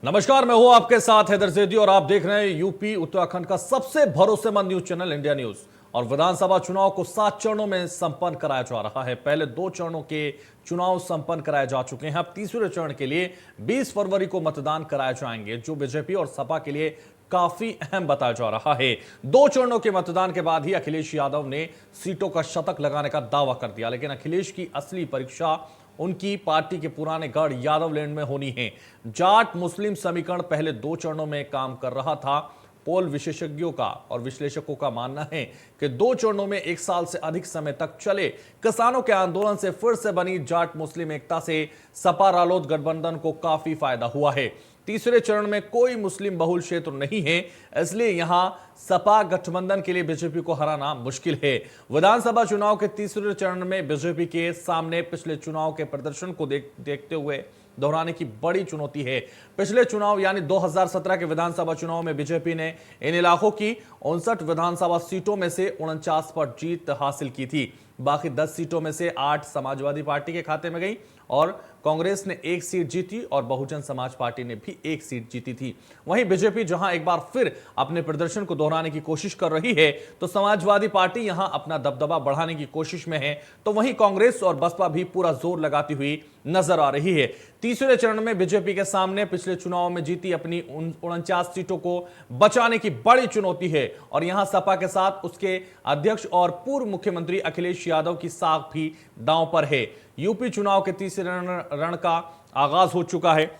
नमस्कार, मैं हूं आपके साथ हैदर जैदी और आप देख रहे हैं यूपी उत्तराखंड का सबसे भरोसेमंद न्यूज चैनल इंडिया न्यूज। और विधानसभा चुनाव को 7 चरणों में संपन्न कराया जा रहा है। पहले 2 चरणों के चुनाव संपन्न कराए जा चुके हैं। अब तीसरे चरण के लिए 20 फरवरी को मतदान कराए जाएंगे, जो बीजेपी और सपा के लिए काफी अहम बताया जा रहा है। 2 चरणों के मतदान के बाद ही अखिलेश यादव ने सीटों का शतक लगाने का दावा कर दिया, लेकिन अखिलेश की असली परीक्षा उनकी पार्टी के पुराने गढ़ यादवलैंड में होनी है। जाट मुस्लिम समीकरण पहले 2 चरणों में काम कर रहा था। पोल विशेषज्ञों का और विश्लेषकों का मानना है कि 2 चरणों में 1 साल से अधिक समय तक चले किसानों के आंदोलन से फिर से बनी जाट मुस्लिम एकता से सपा रालोद गठबंधन को काफी फायदा हुआ है। तीसरे चरण में कोई मुस्लिम बहुल क्षेत्र नहीं है, इसलिए यहां सपा गठबंधन के लिए बीजेपी को हराना मुश्किल है। विधानसभा चुनाव के तीसरे चरण में बीजेपी के सामने पिछले चुनाव के प्रदर्शन को देखते हुए दोहराने की बड़ी चुनौती है। पिछले चुनाव यानी 2017 के विधानसभा चुनाव में बीजेपी ने इन इलाकों की 59 विधानसभा सीटों में से 49 पर जीत हासिल की थी। बाकी 10 सीटों में से 8 समाजवादी पार्टी के खाते में गई और कांग्रेस ने 1 सीट जीती और बहुजन समाज पार्टी ने भी 1 सीट जीती थी। वहीं बीजेपी जहां एक बार फिर अपने प्रदर्शन को दोहराने की कोशिश कर रही है, तो समाजवादी पार्टी यहां अपना दबदबा बढ़ाने की कोशिश में है, तो वहीं कांग्रेस और बसपा भी पूरा जोर लगाती हुई नजर आ रही है। तीसरे चरण में बीजेपी के सामने पिछले चुनाव में जीती अपनी 49 सीटों को बचाने की बड़ी चुनौती है और यहां सपा के साथ उसके अध्यक्ष और पूर्व मुख्यमंत्री अखिलेश यादव की साख भी दांव पर है। यूपी चुनाव के तीसरे रण का आगाज हो चुका है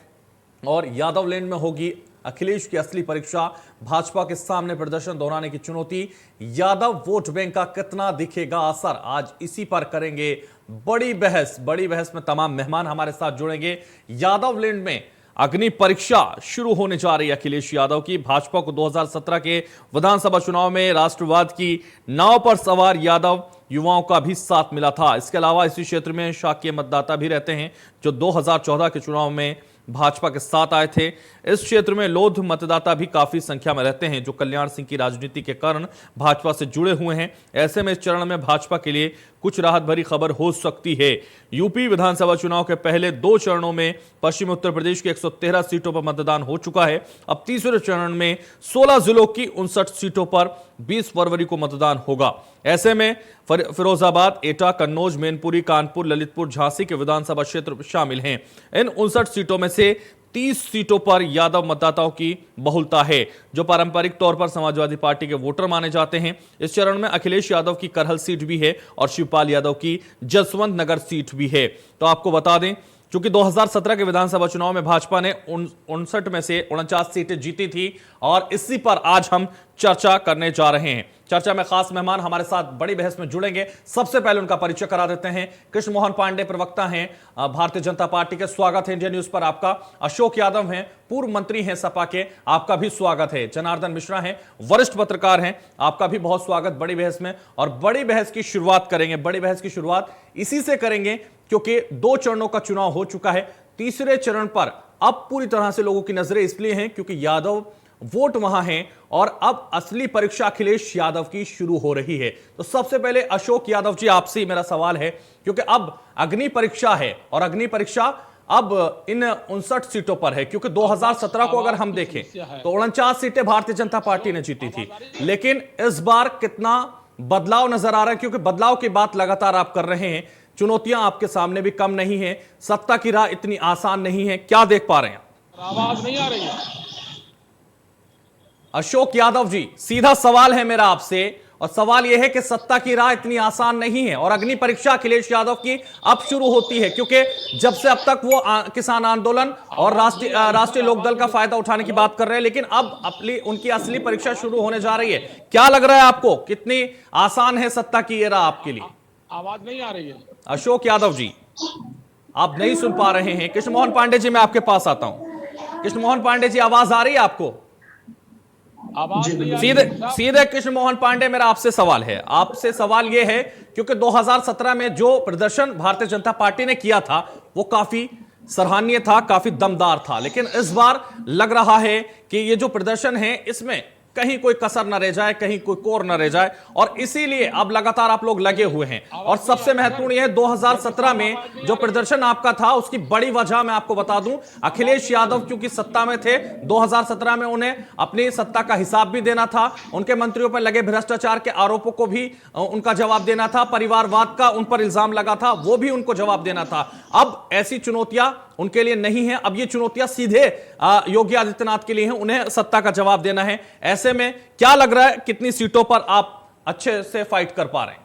और यादवलैंड में होगी अखिलेश की असली परीक्षा। भाजपा के सामने प्रदर्शन दोहराने की चुनौती, यादव वोट बैंक का कितना दिखेगा असर, आज इसी पर करेंगे बड़ी बहस में तमाम मेहमान हमारे साथ जुड़ेंगे। यादवलैंड में अग्नि परीक्षा शुरू होने जा रही है अखिलेश यादव की। भाजपा को 2017 के विधानसभा चुनाव में राष्ट्रवाद की नाव पर सवार यादव युवाओं का भी साथ मिला था। इसके अलावा इसी क्षेत्र में शाक्य मतदाता भी रहते हैं जो 2014 के चुनाव में भाजपा के साथ आए थे। इस क्षेत्र में लोध मतदाता भी काफी संख्या में रहते हैं जो कल्याण सिंह की राजनीति के कारण भाजपा से जुड़े हुए हैं। ऐसे में इस चरण में भाजपा के लिए कुछ राहत भरी खबर हो सकती है। यूपी विधानसभा चुनाव के पहले 2 चरणों में पश्चिमी उत्तर प्रदेश की 113 सीटों पर मतदान हो चुका है। अब तीसरे चरण में 16 जिलों की 59 सीटों पर 20 फरवरी को मतदान होगा। ऐसे में फिरोजाबाद, एटा, कन्नौज, मैनपुरी, कानपुर, ललितपुर, झांसी के विधानसभा क्षेत्र शामिल हैं। इन 59 सीटों में से 30 सीटों पर यादव मतदाताओं की बहुलता है, जो पारंपरिक तौर पर समाजवादी पार्टी के वोटर माने जाते हैं। इस चरण में अखिलेश यादव की करहल सीट भी है और शिवपाल यादव की जसवंत नगर सीट भी है। तो आपको बता दें, चूंकि 2017 के विधानसभा चुनाव में भाजपा ने 59 में से 49 सीटें जीती थी और इसी पर आज हम चर्चा करने जा रहे हैं। चर्चा में खास मेहमान हमारे साथ बड़ी बहस में जुड़ेंगे। सबसे पहले उनका परिचय करा देते हैं। कृष्ण मोहन पांडे प्रवक्ता हैं भारतीय जनता पार्टी के, स्वागत है इंडिया न्यूज पर आपका। अशोक यादव हैं, पूर्व मंत्री हैं सपा के, आपका भी स्वागत है। जनार्दन मिश्रा हैं, वरिष्ठ पत्रकार हैं, आपका भी बहुत स्वागत बड़ी बहस में। और बड़ी बहस की शुरुआत करेंगे, बड़ी बहस की शुरुआत इसी से करेंगे क्योंकि 2 चरणों का चुनाव हो चुका है। तीसरे चरण पर अब पूरी तरह से लोगों की नजरें इसलिए हैं क्योंकि यादव वोट वहां हैं और अब असली परीक्षा अखिलेश यादव की शुरू हो रही है। तो सबसे पहले अशोक यादव जी, आपसे ही मेरा सवाल है क्योंकि अब अग्नि परीक्षा है और अग्नि परीक्षा अब इन 59 सीटों पर है, क्योंकि 2017 को अगर हम देखें तो 49 सीटें भारतीय जनता पार्टी ने जीती थी, लेकिन इस बार कितना बदलाव नजर आ रहा है, क्योंकि बदलाव की बात लगातार आप कर रहे हैं। चुनौतियां आपके सामने भी कम नहीं है, सत्ता की राह इतनी आसान नहीं है, क्या देख पा रहे हैं? आवाज नहीं आ रही है। अशोक यादव जी, सीधा सवाल है मेरा आपसे, और सवाल यह है कि सत्ता की राह इतनी आसान नहीं है और अग्नि परीक्षा अखिलेश यादव की अब शुरू होती है, क्योंकि जब से अब तक वो किसान आंदोलन और राष्ट्रीय लोकदल का फायदा उठाने की बात कर रहे हैं, लेकिन अब उनकी असली परीक्षा शुरू होने जा रही है। क्या लग रहा है आपको, कितनी आसान है सत्ता की ये राह आपके लिए? आवाज नहीं आ रही है। अशोक यादव जी, आप नहीं सुन पा रहे हैं। कृष्ण मोहन पांडे जी, मैं आपके पास आता हूं। कृष्ण मोहन पांडे जी, आवाज आ रही है आपको? सीधे कृष्ण मोहन पांडे, मेरा आपसे सवाल है। आपसे सवाल यह है क्योंकि 2017 में जो प्रदर्शन भारतीय जनता पार्टी ने किया था वो काफी सराहनीय था, काफी दमदार था, लेकिन इस बार लग रहा है कि ये जो प्रदर्शन है इसमें कहीं कोई कसर न रह जाए, कहीं कोई कोर न रह जाए, और इसीलिए अब लगातार आप लोग लगे हुए हैं। और सबसे महत्वपूर्ण यह 2017 में जो प्रदर्शन आपका था, उसकी बड़ी वजह मैं आपको बता दूं, अखिलेश यादव क्योंकि सत्ता में थे 2017 में, उन्हें अपनी सत्ता का हिसाब भी देना था, उनके मंत्रियों पर लगे भ्रष्टाचार के आरोपों को भी उनका जवाब देना था, परिवारवाद का उन पर इल्जाम लगा था, वो भी उनको जवाब देना था। अब ऐसी चुनौतियां उनके लिए नहीं है, अब ये चुनौतियां सीधे योगी आदित्यनाथ के लिए हैं, उन्हें सत्ता का जवाब देना है। ऐसे में क्या लग रहा है, कितनी सीटों पर आप अच्छे से फाइट कर पा रहे हैं?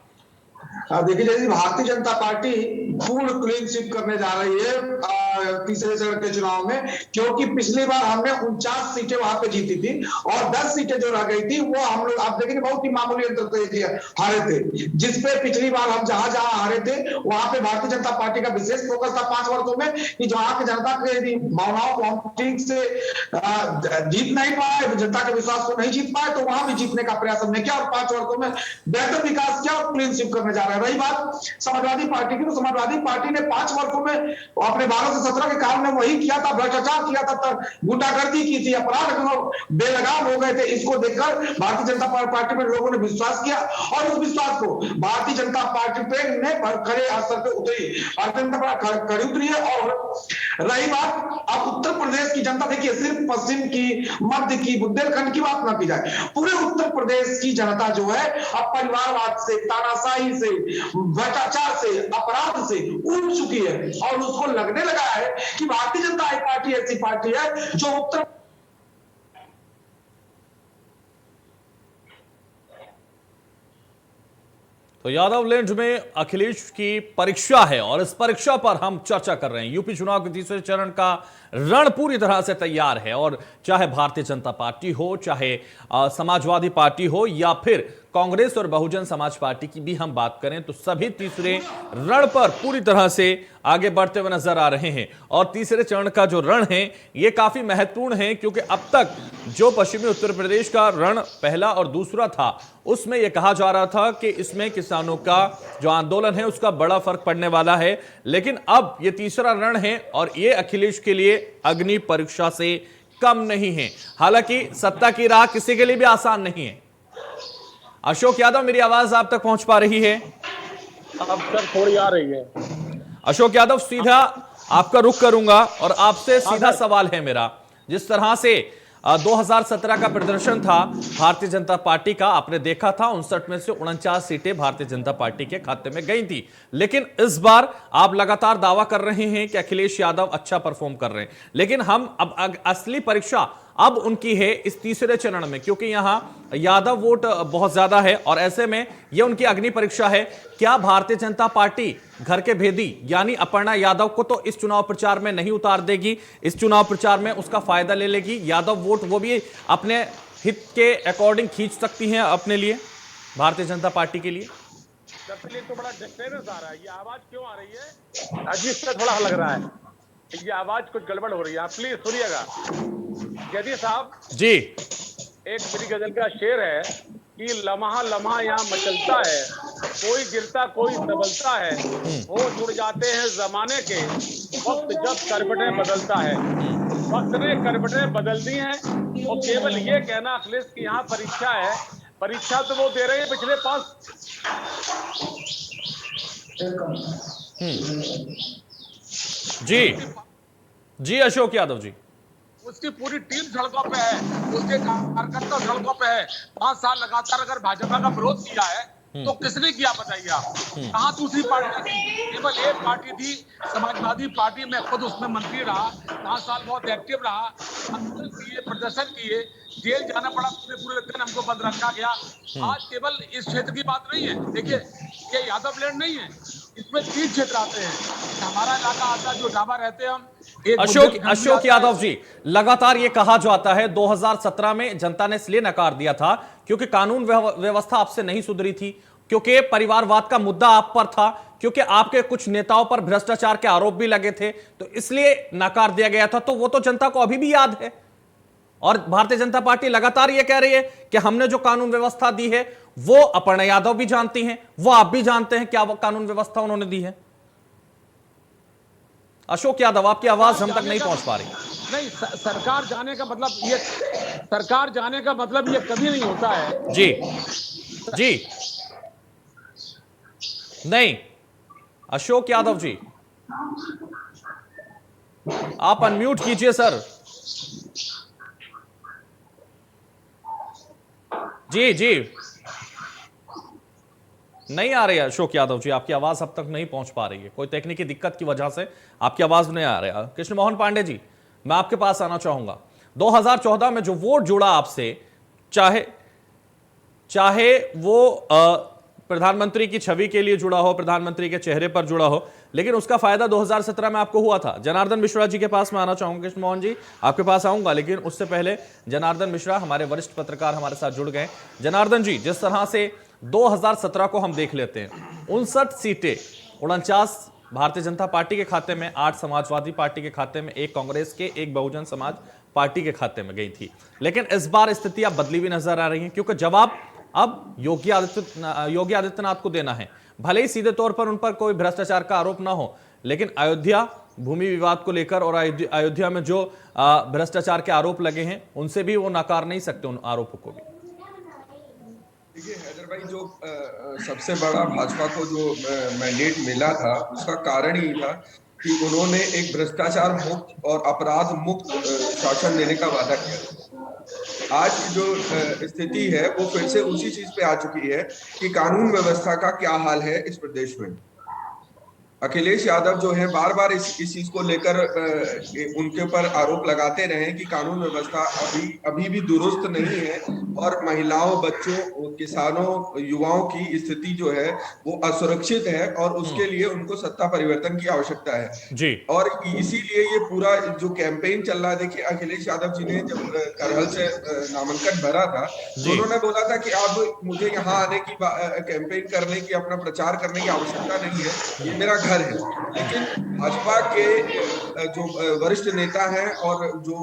देखिए, यदि भारतीय जनता पार्टी पूर्ण क्लीन स्वीप करने जा रही है तीसरे चरण के चुनाव में, क्योंकि पिछली बार हमने 49 सीटें वहां पे जीती थी और 10 सीटें जो रह गई थी वो हम लोग, आप देखेंगे, बहुत ही मामूली अंतर से हारे थे। जिसपे पिछली बार हम जहां जहां हारे थे वहां पे भारतीय जनता पार्टी का विशेष फोकस था 5 वर्षों में, कि जहां की जनता के यदि भावनाओं को हम ठीक से जीत नहीं पाए, जनता के विश्वास को नहीं जीत पाए, तो वहां भी जीतने का प्रयास हमने किया और 5 वर्षों में बेहतर विकास किया और क्लीन स्वीप करने जा रहे हैं। रही बात समाजवादी पार्टी की, तो समाजवादी पार्टी ने 5 वर्षों में अपने 12 से 17 के काल में वही किया था, भ्रष्टाचार किया था, गुंडागर्दी की थी, अपराध बेलगाम हो गए थे। इसको देखकर भारतीय जनता पार्टी में लोगों ने विश्वास किया और उस विश्वास को भारतीय जनता पार्टी पे ने खड़े असर पे उतरी, भारतीय जनता पार्टी खड़ी उतरी है। और रही बात अब उत्तर प्रदेश की जनता, देखिए सिर्फ पश्चिम की, मध्य की, बुंदेलखंड की बात ना की जाए, पूरे उत्तर प्रदेश की जनता जो है अब परिवारवाद से, तानाशाही से, भ्रष्टाचार से, अपराध से उब चुकी है और उसको लगने लगा है कि भारतीय जनता पार्टी ऐसी पार्टी है जो उत्तर तो यादव लैंड में अखिलेश की परीक्षा है और इस परीक्षा पर हम चर्चा कर रहे हैं। यूपी चुनाव के तीसरे चरण का रण पूरी तरह से तैयार है और चाहे भारतीय जनता पार्टी हो, चाहे समाजवादी पार्टी हो या फिर कांग्रेस और बहुजन समाज पार्टी की भी हम बात करें, तो सभी तीसरे रण पर पूरी तरह से आगे बढ़ते हुए नजर आ रहे हैं। और तीसरे चरण का जो रण है ये काफी महत्वपूर्ण है, क्योंकि अब तक जो पश्चिमी उत्तर प्रदेश का रण पहला और दूसरा था, उसमें यह कहा जा रहा था कि इसमें किसानों का जो आंदोलन है उसका बड़ा फर्क पड़ने वाला है, लेकिन अब यह तीसरा रण है और यह अखिलेश के लिए अग्नि परीक्षा से कम नहीं है। हालांकि सत्ता की राह किसी के लिए भी आसान नहीं है। अशोक यादव, मेरी आवाज आप तक पहुंच पा रही है? अब सर थोड़ी आ रही है। अशोक यादव, सीधा आपका रुख करूंगा और आपसे सीधा सवाल है मेरा। जिस तरह से 2017 का प्रदर्शन था भारतीय जनता पार्टी का, आपने देखा था 59 में से 49 सीटें भारतीय जनता पार्टी के खाते में गई थी, लेकिन इस बार आप लगातार दावा कर रहे हैं कि अखिलेश यादव अच्छा परफॉर्म कर रहे हैं। लेकिन हम अब असली परीक्षा अब उनकी है इस तीसरे चरण में, क्योंकि यहां यादव वोट बहुत ज्यादा है और ऐसे में यह उनकी अग्नि परीक्षा है। क्या भारतीय जनता पार्टी घर के भेदी यानी अपर्णा यादव को तो इस चुनाव प्रचार में नहीं उतार देगी, इस चुनाव प्रचार में उसका फायदा ले लेगी? यादव वोट वो भी अपने हित के अकॉर्डिंग खींच सकती हैं अपने लिए, भारतीय जनता पार्टी के लिए? सबसे तो बड़ा डिस्टर्बेंस आ रहा है। ये आवाज क्यों आ रही है? अजीब सा थोड़ा लग रहा है, ये आवाज कुछ गड़बड़ हो रही है, आप प्लीज सुनिएगा। जदी साहब जी, एक मेरी गजल का शेर है कि लम्हा लम्हा यहाँ मचलता है, कोई गिरता कोई संभलता है, वो जुड़ जाते हैं जमाने के, वक्त जब करवटें बदलता है। वक्त ने करवटें बदल दी हैं और केवल ये कहना अखिलेश की यहाँ परीक्षा है, परीक्षा तो वो दे रहे हैं पिछले 5। जी जी अशोक यादव जी, उसकी पूरी टीम सड़कों पे है, उसके कार्यकर्ता सड़कों पे है। 5 साल लगातार अगर भाजपा का विरोध किया है तो किसने किया बताइए आप? कहाँ दूसरी पार्टी थी? केवल एक पार्टी थी, समाजवादी पार्टी। मैं खुद उसमें मंत्री रहा, 5 साल बहुत एक्टिव रहा, आंदोलन किए, प्रदर्शन किए, जेल जाना पड़ा, पूरे दिन हमको बंद रखा गया। आज केवल इस क्षेत्र की बात नहीं है, देखिए ये यादव लैंड नहीं है, इसमें 3 क्षेत्र आते हैं। हमारा इलाका आता है जो ढाबा रहते हैं हम। अशोक यादव जी, लगातार ये कहा जाता है 2017 में जनता ने इसलिए नकार दिया था क्योंकि कानून व्यवस्था आपसे नहीं सुधरी थी, क्योंकि परिवारवाद का मुद्दा आप पर था, क्योंकि आपके कुछ नेताओं पर भ्रष्टाचार के आरोप भी लगे थे, तो इसलिए नकार दिया गया था। तो वो तो जनता को अभी भी याद है और भारतीय जनता पार्टी लगातार ये कह रही है कि हमने जो कानून व्यवस्था दी है वो अपर्णा यादव भी जानती हैं, वो आप भी जानते हैं क्या वो कानून व्यवस्था उन्होंने दी है। अशोक यादव, आपकी आवाज हम तक नहीं पहुंच पा रही। नहीं, सरकार जाने का मतलब ये सरकार जाने का मतलब ये कभी नहीं होता है। जी जी नहीं, अशोक यादव जी आप अनम्यूट कीजिए सर। जी जी नहीं आ रही है अशोक यादव जी, आपकी आवाज अब तक नहीं पहुंच पा रही है, कोई तकनीकी दिक्कत की वजह से आपकी आवाज नहीं आ रही है। कृष्ण मोहन पांडे जी, मैं आपके पास आना चाहूंगा। 2014 में जो वोट जुड़ा आपसे, चाहे वो प्रधानमंत्री की छवि के लिए जुड़ा हो, प्रधानमंत्री के चेहरे पर जुड़ा हो, लेकिन उसका फायदा 2017 में आपको हुआ था। जनार्दन मिश्रा जी के पास मैं आना चाहूंगा। कृष्ण मोहन जी आपके पास आऊंगा, लेकिन उससे पहले जनार्दन मिश्रा हमारे वरिष्ठ पत्रकार हमारे साथ जुड़ गए। जनार्दन जी, जिस तरह से 2017 को हम देख लेते हैं, 59 सीटें, 49 भारतीय जनता पार्टी के खाते में, 8 समाजवादी पार्टी के खाते में, 1 कांग्रेस के, 1 बहुजन समाज पार्टी के खाते में गई थी। लेकिन इस बार स्थिति अब बदली हुई नजर आ रही है, क्योंकि जवाब अब योगी आदित्यनाथ को देना है। भले ही सीधे तौर पर उन पर कोई भ्रष्टाचार का आरोप ना हो, लेकिन अयोध्या भूमि विवाद को लेकर और अयोध्या में जो भ्रष्टाचार के आरोप लगे हैं, उनसे भी वो नकार नहीं सकते उन आरोपों को भी। देखिए हैदर भाई, जो सबसे बड़ा भाजपा को जो मैंडेट मिला था, उसका कारण ही था कि उन्होंने एक भ्रष्टाचार मुक्त और अपराध मुक्त शासन देने का वादा किया। आज की जो स्थिति है वो फिर से उसी चीज पे आ चुकी है कि कानून व्यवस्था का क्या हाल है इस प्रदेश में। अखिलेश यादव जो है बार बार इस चीज को लेकर उनके ऊपर आरोप लगाते रहे कि कानून व्यवस्था अभी भी दुरुस्त नहीं है और महिलाओं, बच्चों, किसानों, युवाओं की स्थिति जो है वो असुरक्षित है और उसके लिए उनको सत्ता परिवर्तन की आवश्यकता है जी। और इसीलिए ये पूरा जो कैंपेन चल रहा है, देखिए अखिलेश यादव जी ने जब करहल से नामांकन भरा था तो उन्होंने बोला था कि अब मुझे यहाँ आने की कैंपेन करने की, अपना प्रचार करने की आवश्यकता नहीं है, ये मेरा घर है। लेकिन भाजपा के जो वरिष्ठ नेता हैं और जो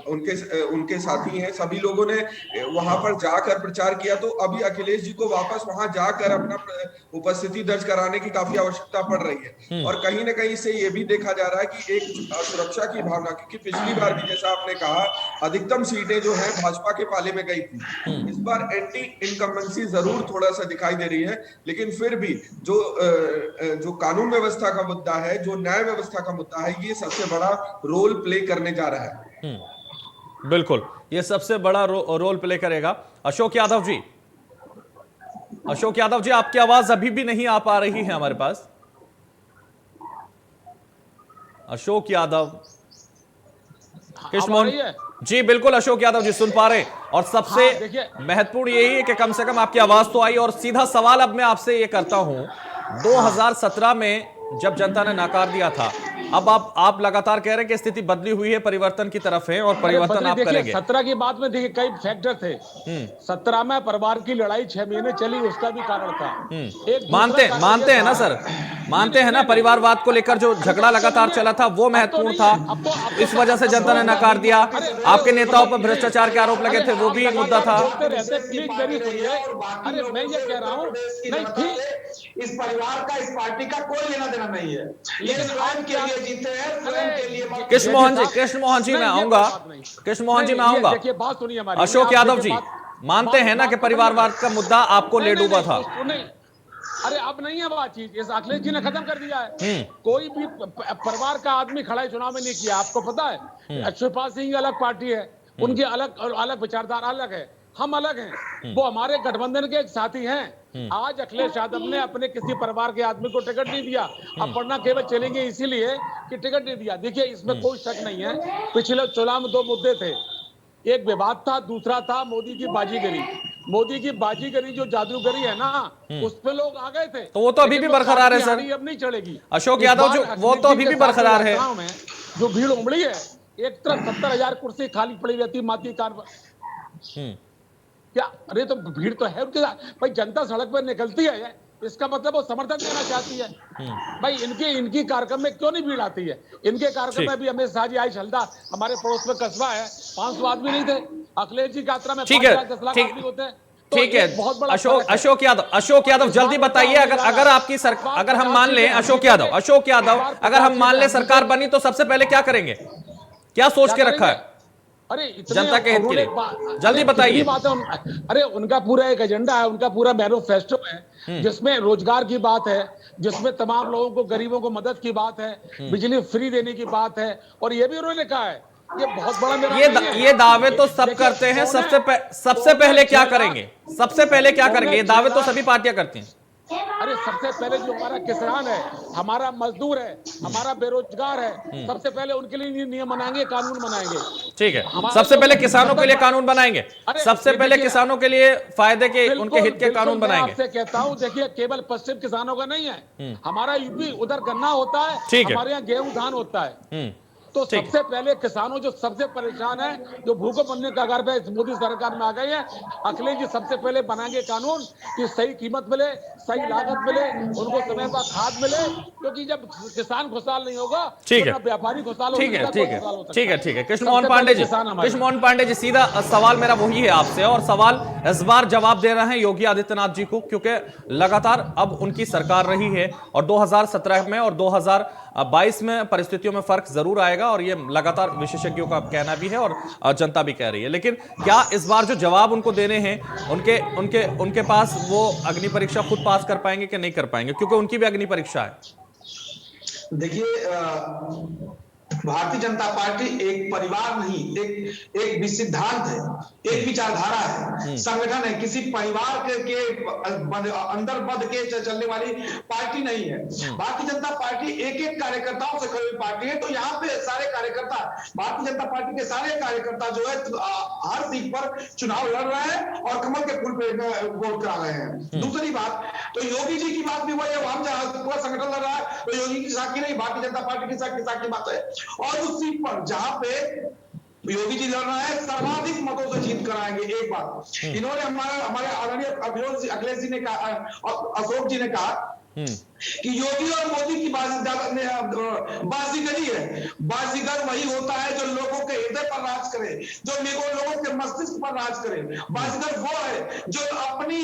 उनके साथी हैं, सभी लोगों ने वहां पर जाकर प्रचार किया, तो अभी अखिलेश जी को वापस वहां जाकर अपना उपस्थिति दर्ज कराने की काफी आवश्यकता पड़ रही है। और कहीं ना कहीं से ये भी देखा जा रहा है कि एक सुरक्षा की भावना, क्योंकि पिछली बार भी जैसा आपने कहा अधिकतम सीटें जो है भाजपा के पाले में गई थी। इस बार एंटी इनकम्बेंसी जरूर थोड़ा सा दिखाई दे रही है, लेकिन फिर भी जो कानून व्यवस्था का मुद्दा है, जो न्याय व्यवस्था का मुद्दा है, ये सबसे बड़ा रोल प्ले करने जा रहा है। बिल्कुल, ये सबसे बड़ा रोल प्ले करेगा। अशोक यादव जी, अशोक यादव जी आपकी आवाज अभी भी नहीं आ पा रही है हमारे पास। अशोक यादव, कृष्ण मोहन जी, बिल्कुल अशोक यादव जी सुन पा रहे। और सबसे महत्वपूर्ण यही है कि कम से कम आपकी आवाज तो आई। और सीधा सवाल अब मैं आपसे ये करता हूं, 2017 में जब जनता ने नकार दिया था, अब आप लगातार कह रहे हैं कि स्थिति बदली हुई है, परिवर्तन की तरफ है और परिवर्तन आप करेंगे। 17 की बात में देखिए कई फैक्टर थे। 17 में परिवार की लड़ाई 6 महीने चली, उसका भी कारण था। मानते हैं ना सर, मानते हैं ना, परिवारवाद को लेकर जो झगड़ा लगातार चला था वो महत्वपूर्ण था, इस वजह से जनता ने नकार दिया। आपके नेताओं पर भ्रष्टाचार के आरोप लगे थे, वो भी एक मुद्दा था। अरे मैं ये कह रहा हूँ, इस परिवार का, इस पार्टी का कोई लेना देना नहीं है, लेकिन स्वयं के लिए जीते हैं, स्वयं के लिए। कृष्ण मोहन जी मैं आऊंगा, कृष्ण मोहन जी मैं आऊंगा। देखिए बात सुनिए हमारी। अशोक यादव जी मानते हैं ना कि परिवारवाद का मुद्दा आपको ले डूबा था? अरे अब नहीं है बातचीत, इस अखिलेश जी ने खत्म कर दिया है। कोई भी परिवार का आदमी खड़ा चुनाव में नहीं किया, आपको पता है। शिवपाल सिंह अलग पार्टी है, उनकी अलग विचारधारा अलग है, हम अलग हैं, वो हमारे गठबंधन के एक साथी हैं। आज अखिलेश यादव ने अपने किसी परिवार के आदमी को टिकट नहीं दिया, अब पढ़ना केवल चलेंगे इसीलिए कि टिकट नहीं दिया। देखिए इसमें कोई शक नहीं है, पिछले चुनाव में 2 मुद्दे थे, एक विवाद था, दूसरा था मोदी की बाजीगरी। मोदी की बाजीगरी जो जादूगरी है ना, उस पे लोग आ गए थे, तो वो तो अभी भी बरकरार है सर। अब नहीं चढ़ेगी अशोक यादव जो, वो तो अभी भी बरकरार है। जो भीड़ उमड़ी है, एक तरफ 70,000 कुर्सी खाली पड़ी रहती माती कार पर, क्या अरे तो भीड़ तो है उनके साथ भाई। जनता सड़क पर निकलती है, इसका मतलब वो समर्थन देना चाहती है भाई। इनकी कार्यक्रम में क्यों नहीं भीड़ आती है? इनके कार्यक्रम में भी हमें शाहजी आई हल्दा, हमारे पड़ोस में कस्बा है, 500 आदमी नहीं थे। अखिलेश जी की यात्रा में 5 लाख 10 लाख आदमी होते हैं। ठीक है, बहुत बड़ा अशोक यादव जल्दी बताइए, अगर आपकी सरकार, अगर हम मान लें अशोक यादव अगर हम मान लें सरकार बनी तो सबसे पहले क्या करेंगे, क्या सोच के रखा है? अरे इतने जनता के हित के लिए उन्होंने जल्दी बताइए। अरे उनका पूरा एक एजेंडा है, उनका पूरा मैनिफेस्टो है, जिसमें रोजगार की बात है, जिसमें तमाम लोगों को, गरीबों को मदद की बात है, बिजली फ्री देने की बात है, और ये भी उन्होंने कहा है, ये बहुत बड़ा मेरा नहीं है। ये दावे तो सब देखिए, करते हैं। कौन है? सबसे पहले क्या करेंगे? सबसे पहले क्या कौन है? करेंगे? ये दावे तो सभी पार्टियां करती हैं। अरे सबसे पहले जो हमारा किसान है, हमारा मजदूर है, हमारा बेरोजगार है, सबसे पहले उनके लिए नियम बनाएंगे, कानून बनाएंगे। ठीक है, हमारे सबसे जो पहले किसानों के लिए 70 कानून बनाएंगे। अरे सबसे ये पहले देखिए, किसानों के लिए फायदे के, उनके हित के बिल्कुल कानून मैं बनाएंगे। आपसे कहता हूं, देखिए केवल पश्चिम किसानों का नहीं है, हमारा यूपी उधर गन्ना होता है, ठीक है। हमारे यहाँ गेहूं धान होता है। तो ठीक है। सबसे पहले किसानों जो सबसे परेशान है, जो भूखों बनने के कगार पे मोदी सरकार में आ गई है, अखिलेश जी सबसे पहले बनाएंगे कानून कि सही कीमत मिले, सही लागत मिले, उनको समय पर खाद मिले, क्योंकि जब किसान खुशहाल नहीं होगा, ठीक है। तो ना व्यापारी खुशहाल हो ठीक है, सकता, ठीक कोई है, खुशहाल हो सकता ठीक है, ठीक है। कृष्ण सबसे मोहन पांडे पहले जी, किसान हमारे। कृष्ण मोहन पांडे जी, सीधा सवाल मेरा वही है आपसे, और सवाल इस बार जवाब दे रहे हैं योगी आदित्यनाथ जी को, क्योंकि लगातार अब उनकी सरकार रही है, और 2017 में और 2022 में परिस्थितियों में फर्क जरूर आएगा, और ये लगातार विशेषज्ञों का कहना भी है और जनता भी कह रही है। लेकिन क्या इस बार जो जवाब उनको देने हैं, उनके उनके उनके पास वो अग्नि परीक्षा खुद पास कर पाएंगे कि नहीं कर पाएंगे, क्योंकि उनकी भी अग्नि परीक्षा है। देखिए, भारतीय जनता पार्टी एक परिवार नहीं, एक सिद्धांत है, एक विचारधारा है, संगठन है, किसी परिवार के अंदर बंध के चलने वाली पार्टी नहीं है। भारतीय जनता पार्टी एक एक कार्यकर्ताओं से खड़ी हुई पार्टी है। तो यहाँ पे सारे कार्यकर्ता, भारतीय जनता पार्टी के सारे कार्यकर्ता जो है हर सीट पर चुनाव लड़ रहे हैं और कमल के फूल पे वोट करा रहे हैं। दूसरी बात, तो योगी जी की बात भी वही है, हम जहां पूरा संगठन लड़ रहा है, तो योगी की साथ की नहीं, भारतीय जनता पार्टी की साथ की बात है। और उस सीट पर जहां पे योगी जी लड़ रहा है, सर्वाधिक मतों से जीत कराएंगे। एक बात इन्होंने हमारे आदरणीय अखिलेश जी ने कहा, अशोक जी ने कहा कि योगी और मोदी की बाजीगरी है। बाजीगर वही होता है जो लोगों के हृदय पर राज करे, जो लोगों के मस्तिष्क पर राज करे। बाजीगर वो है जो अपनी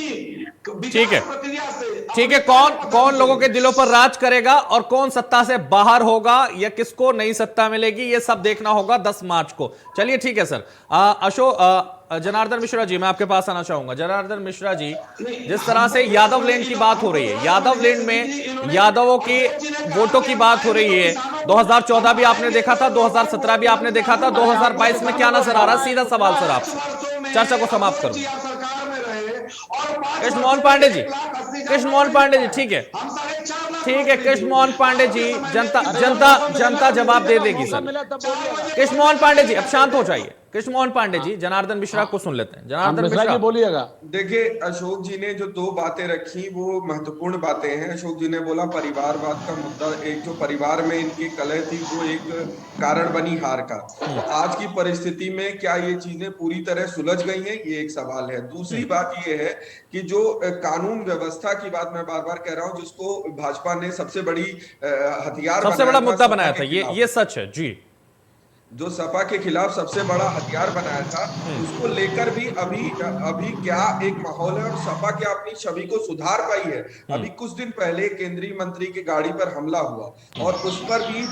ठीक है, प्रक्रिया से, ठीक है, कौन लोगों के दिलों पर राज करेगा और कौन सत्ता से बाहर होगा, या किसको नई सत्ता मिलेगी, ये सब देखना होगा 10 मार्च को। चलिए ठीक है सर। अशोक, जनार्दन मिश्रा जी, मैं आपके पास आना चाहूंगा। जनार्दन मिश्रा जी, जिस तरह से यादव लैंड की बात हो रही है, यादव लैंड में यादवों की वोटों की बात हो रही है, 2014 भी आपने देखा था, 2017 भी आपने देखा था, 2022 में क्या नजर आ रहा है? सीधा सवाल सर आपसे, चर्चा को समाप्त करूं। कृष्ण मोहन पांडे जी, कृष्ण मोहन पांडे जी, ठीक है, ठीक है, कृष्ण मोहन पांडे जी, जनता जवाब दे देगी सर। कृष्ण मोहन पांडे जी, अब शांत हो जाइए। कृष्ण मोहन पांडे जी, जनार्दन मिश्रा को सुन लेते हैं। जनार्दन मिश्रा बोलिएगा। देखिए, अशोक जी ने जो 2 बातें रखी वो महत्वपूर्ण बातें हैं। अशोक जी ने बोला परिवारवाद का मुद्दा, एक जो परिवार में इनकी कलह थी वो एक कारण बनी हार का। तो आज की परिस्थिति में क्या ये चीजें पूरी तरह सुलझ गई हैं, ये एक सवाल है। दूसरी बात ये है कि जो कानून व्यवस्था की बात मैं बार बार कह रहा हूं, जिसको भाजपा ने सबसे बड़ी हथियार, सबसे बड़ा मुद्दा बनाया था, ये सच है जी, जो सपा के खिलाफ सबसे बड़ा हथियार बनाया था, उसको लेकर भी अभी क्या एक माहौल है, और सपा क्या अपनी छवि को सुधार पाई है? अभी कुछ दिन पहले केंद्रीय मंत्री की गाड़ी पर हमला हुआ, और उस पर भी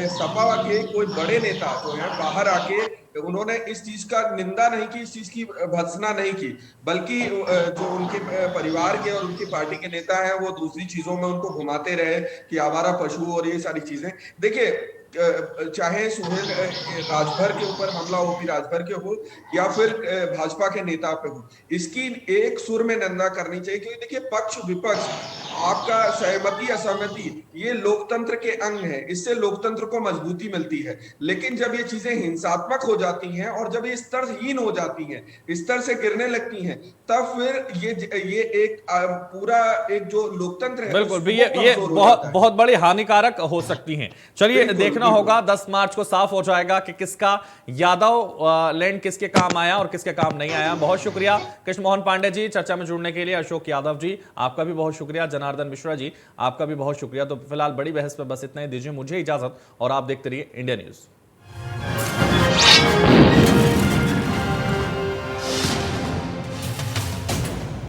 सपा के कोई बड़े नेता जो है बाहर आके उन्होंने इस चीज का निंदा नहीं की, इस चीज की भर्त्सना नहीं की, बल्कि जो उनके परिवार के और उनकी पार्टी के नेता हैं वो दूसरी चीजों में उनको घुमाते रहे कि आवारा पशु और ये सारी चीजें। देखिए, चाहे सुहेल राजभर के ऊपर हमला हो, भी राजभर के हो या फिर भाजपा के नेता पे हो, इसकी एक सुर में निंदा करनी चाहिए। क्योंकि देखिए, पक्ष विपक्ष, आपका सहमति असहमति, ये लोकतंत्र के अंग है, इससे लोकतंत्र को मजबूती मिलती है। लेकिन जब ये चीजें हिंसात्मक हो जाती हैं और जब ये स्तरहीन हो जाती हैं, स्तर से गिरने लगती हैं, तब फिर ये एक पूरा एक जो लोकतंत्र है, बिल्कुल भी ये बहुत बड़ी हानिकारक हो सकती हैं। चलिए देखना होगा, 10 मार्च को साफ हो जाएगा कि किसका यादव लैंड किसके काम आया और किसके काम नहीं आया। बहुत शुक्रिया कृष्ण मोहन पांडे जी चर्चा में जुड़ने के लिए। अशोक यादव जी, आपका भी बहुत शुक्रिया। जनार्दन मिश्रा जी, आपका भी बहुत शुक्रिया। तो फिलहाल बड़ी बहस पे बस इतना ही, दीजिए मुझे इजाजत और आप देखते रहिए इंडिया न्यूज।